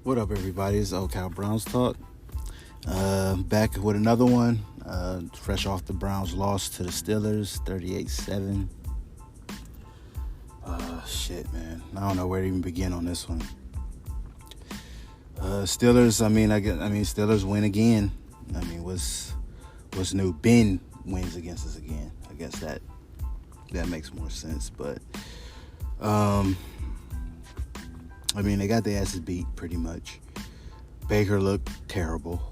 What up, everybody? It's Old Cal Browns Talk. Back with another one. Fresh off the Browns loss to the Steelers, 38-7. Shit, man. I don't know where to even begin on this one. Steelers. Steelers win again. What's new? Ben wins against us again. I guess that makes more sense. But they got their asses beat pretty much. Baker looked terrible.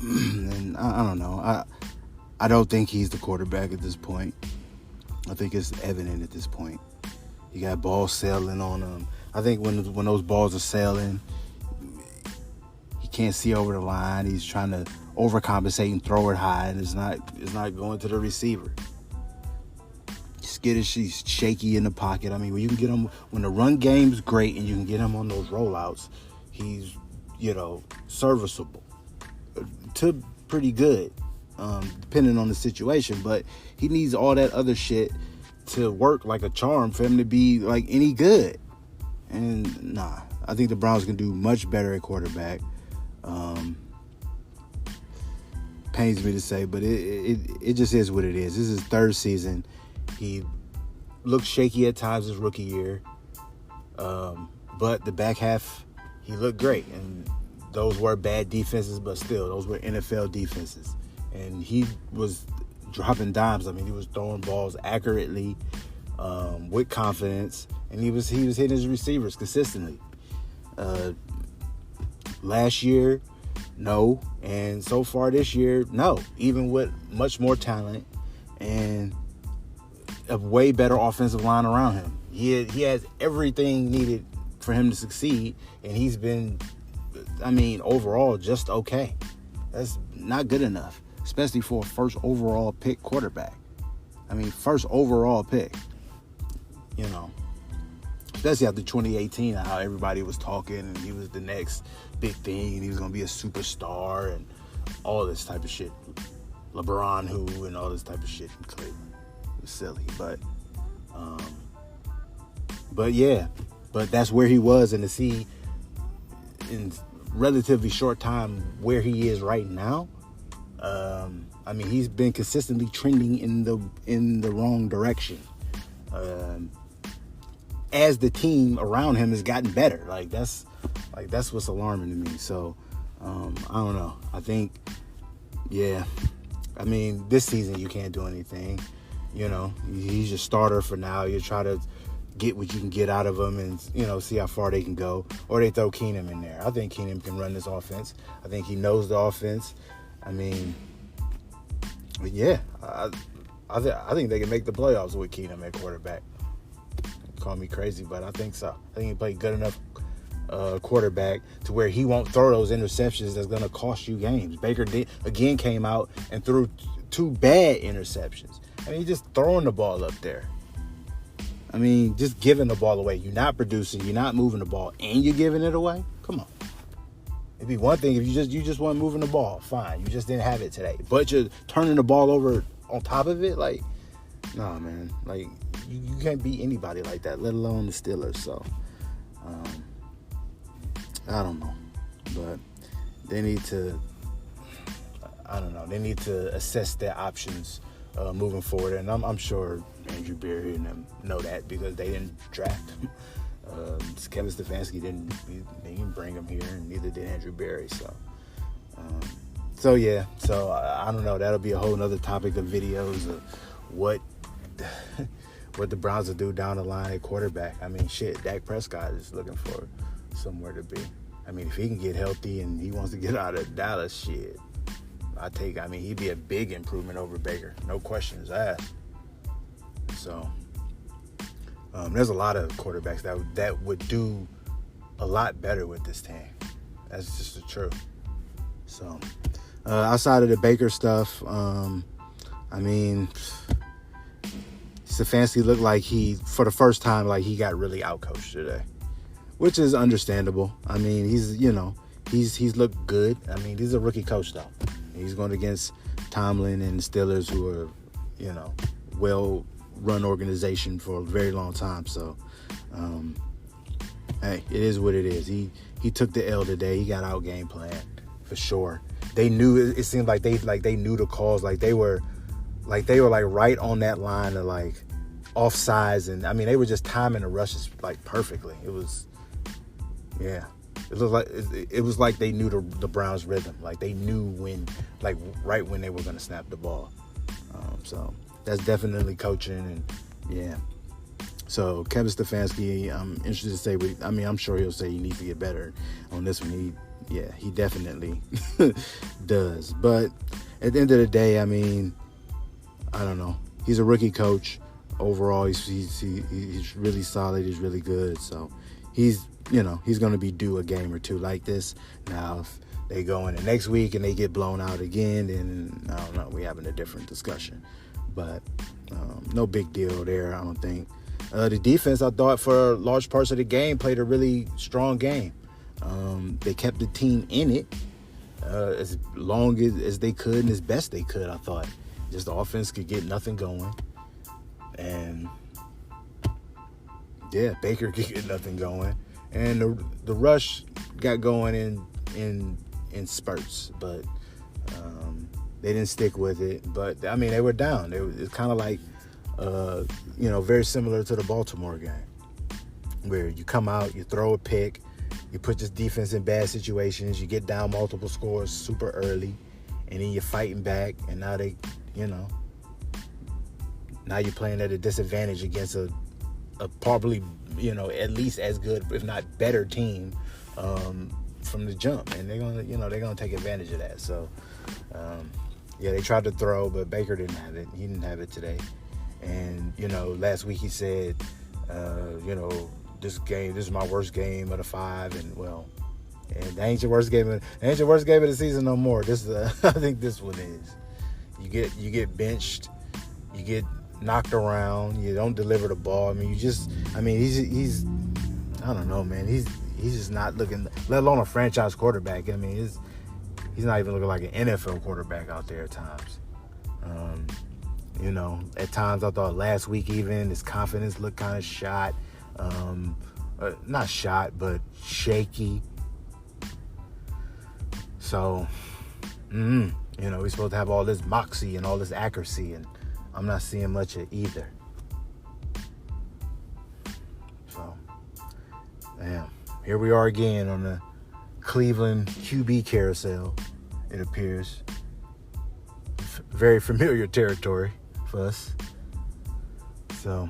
And I don't know. I don't think he's the quarterback at this point. I think it's evident at this point. You got balls sailing on him. I think when those balls are sailing, he can't see over the line. He's trying to overcompensate and throw it high, and it's not going to the receiver. Skittish, he's shaky in the pocket. When you can get him, when the run game's great and you can get him on those rollouts, he's, serviceable to pretty good, depending on the situation. But he needs all that other shit to work like a charm for him to be like any good. And I think the Browns can do much better at quarterback. Pains me to say, but it just is what it is. This is his third season. He looked shaky at times his rookie year. But the back half, he looked great. And those were bad defenses, but still, those were NFL defenses. And he was dropping dimes. He was throwing balls accurately, with confidence. And he was hitting his receivers consistently. Last year, no. And so far this year, no. Even with much more talent and a way better offensive line around him. He has everything needed for him to succeed, and he's been, overall just okay. That's not good enough, especially for a first overall pick quarterback. First overall pick, especially after 2018, how everybody was talking, and he was the next big thing, and he was going to be a superstar, and all this type of shit. LeBron who, and all this type of shit in Cleveland. It was silly, but that's where he was, and to see in relatively short time where he is right now, he's been consistently trending in the wrong direction. As the team around him has gotten better, that's what's alarming to me. So I don't know. I think, this season you can't do anything. He's your starter for now. You try to get what you can get out of him and, see how far they can go. Or they throw Keenum in there. I think Keenum can run this offense. I think he knows the offense. I think they can make the playoffs with Keenum at quarterback. Call me crazy, but I think so. I think he played good enough quarterback to where he won't throw those interceptions that's going to cost you games. Baker again came out and threw two bad interceptions. He's just throwing the ball up there. Just giving the ball away. You're not producing. You're not moving the ball, and you're giving it away. Come on. It'd be one thing if you just weren't moving the ball. Fine, you just didn't have it today. But you're turning the ball over on top of it. Nah, man. You can't beat anybody like that, let alone the Steelers. So, I don't know, but they need to. I don't know. They need to assess their options moving forward, and I'm sure Andrew Berry and them know that because they didn't draft him. Kevin Stefanski didn't bring him here, and neither did Andrew Berry. So I don't know. That'll be a whole nother topic of videos of what the Browns will do down the line at quarterback. Dak Prescott is looking for somewhere to be. If he can get healthy and he wants to get out of Dallas, shit. He'd be a big improvement over Baker. No questions asked. So, there's a lot of quarterbacks that would do a lot better with this team. That's just the truth. So, outside of the Baker stuff, Stefanski looked like for the first time, he got really outcoached today, which is understandable. He's looked good. He's a rookie coach, though. He's going against Tomlin and the Steelers, who are, well-run organization for a very long time. So, Hey, it is what it is. He took the L today. He got out game plan for sure. They knew it seemed like they knew the calls. They were right on that line of offsides, and I mean they were just timing the rushes perfectly. It was, yeah. It was like they knew the Browns' rhythm. They knew when, right when they were going to snap the ball. So that's definitely coaching, and yeah. So Kevin Stefanski, I'm interested to say. I'm sure he'll say he needs to get better on this one. He definitely does. But at the end of the day, I mean, I don't know. He's a rookie coach. Overall, he's really solid. He's really good. So he's going to be due a game or two like this. Now, if they go in the next week and they get blown out again, then I don't know. We're having a different discussion. But no big deal there, I don't think. The defense, I thought, for large parts of the game, played a really strong game. They kept the team in it as long as they could and as best they could, I thought. Just the offense could get nothing going. And, yeah, Baker could get nothing going. And the rush got going in spurts, but they didn't stick with it. But, I mean, they were down. It's kind of like, very similar to the Baltimore game, where you come out, you throw a pick, you put this defense in bad situations, you get down multiple scores super early, and then you're fighting back, and now now you're playing at a disadvantage against a probably, at least as good, if not better team from the jump, and they're gonna take advantage of that. So, they tried to throw, but Baker didn't have it. He didn't have it today. And, last week he said, this is my worst game of the 5. And, and that ain't your worst game of the season no more. This is, I think this one is. You get benched. You get knocked around. You don't deliver the ball. I mean, he's I don't know, man. He's just not looking, let alone a franchise quarterback. I mean, he's not even looking like an NFL quarterback out there at times. At times I thought last week even his confidence looked kind of shot. Not shot, but shaky. So, he's supposed to have all this moxie and all this accuracy, and I'm not seeing much of either. So, here we are again on the Cleveland QB carousel, it appears. Very familiar territory for us. So,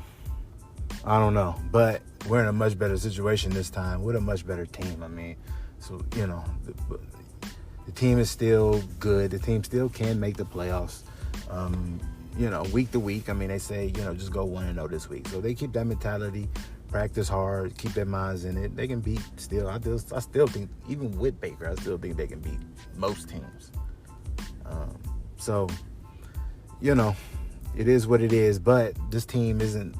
I don't know. But we're in a much better situation this time with a much better team. I mean, so, the team is still good. The team still can make the playoffs. Week to week. I mean, they say, just go 1-0 this week. So they keep that mentality, practice hard, keep their minds in it. They can beat still. I still think, even with Baker, I still think they can beat most teams. So, it is what it is. But this team isn't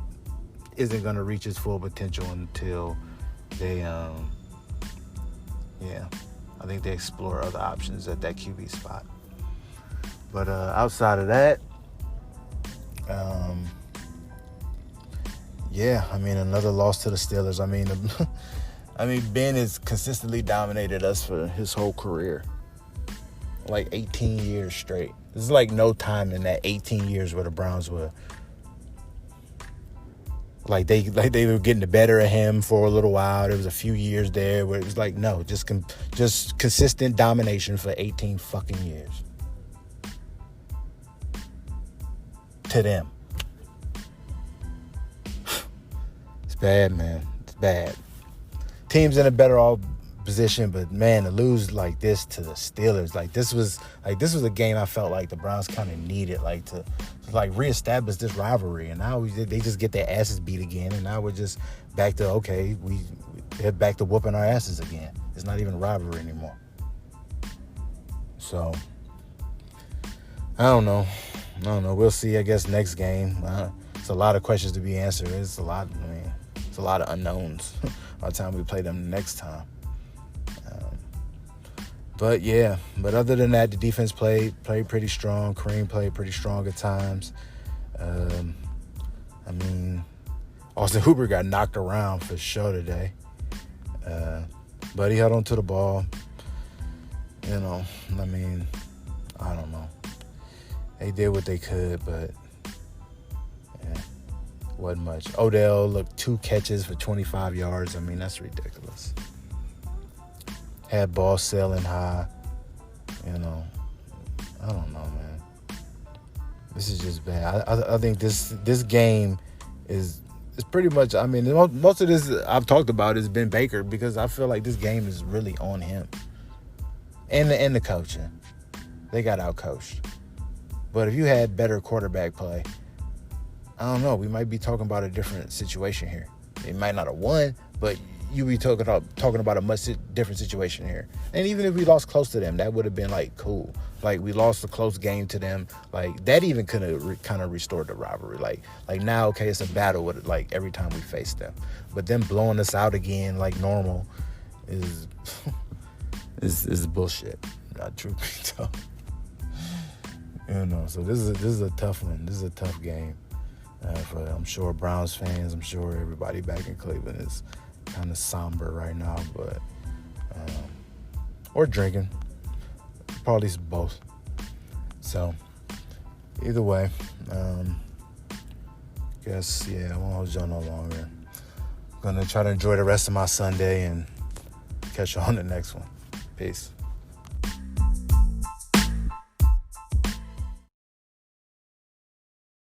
going to reach its full potential until they, I think they explore other options at that QB spot. But outside of that, another loss to the Steelers. I mean, Ben has consistently dominated us for his whole career, 18 years straight. This is no time in that 18 years where the Browns were they were getting the better of him for a little while. There was a few years there where it was no, just consistent domination for 18 fucking years. To them. It's bad, man. It's bad. Team's in a better off position, but man, to lose like this to the Steelers, this was a game I felt like the Browns kind of needed, to reestablish this rivalry. And now they just get their asses beat again, and now we're just back to they're back to whooping our asses again. It's not even a rivalry anymore. So I don't know. We'll see, I guess, next game. It's a lot of questions to be answered. It's a lot of unknowns by the time we play them next time. But other than that, the defense played pretty strong. Kareem played pretty strong at times. Austin Hooper got knocked around for sure today. But he held on to the ball. You know, I mean, I don't know. They did what they could, but wasn't much. Odell looked 2 catches for 25 yards. I mean, that's ridiculous. Had ball sailing high. You know, I don't know, man. This is just bad. I think this game is pretty much, I mean, most of this I've talked about has been Baker, because I feel like this game is really on him. And the coaching. They got out-coached. But if you had better quarterback play, I don't know, we might be talking about a different situation here. They might not have won, but you be talking about a much different situation here. And even if we lost close to them, that would have been, like, cool. Like, we lost a close game to them. Like, that even could have kind of restored the rivalry. Like now, okay, it's a battle with, like, every time we face them. But them blowing us out again like normal is bullshit. Not true. So, you know, so this is a tough one. This is a tough game. For, I'm sure, Browns fans, I'm sure everybody back in Cleveland is kind of somber right now, but or drinking, probably both. So either way, guess I won't hold y'all no longer. I'm gonna try to enjoy the rest of my Sunday and catch you on the next one. Peace.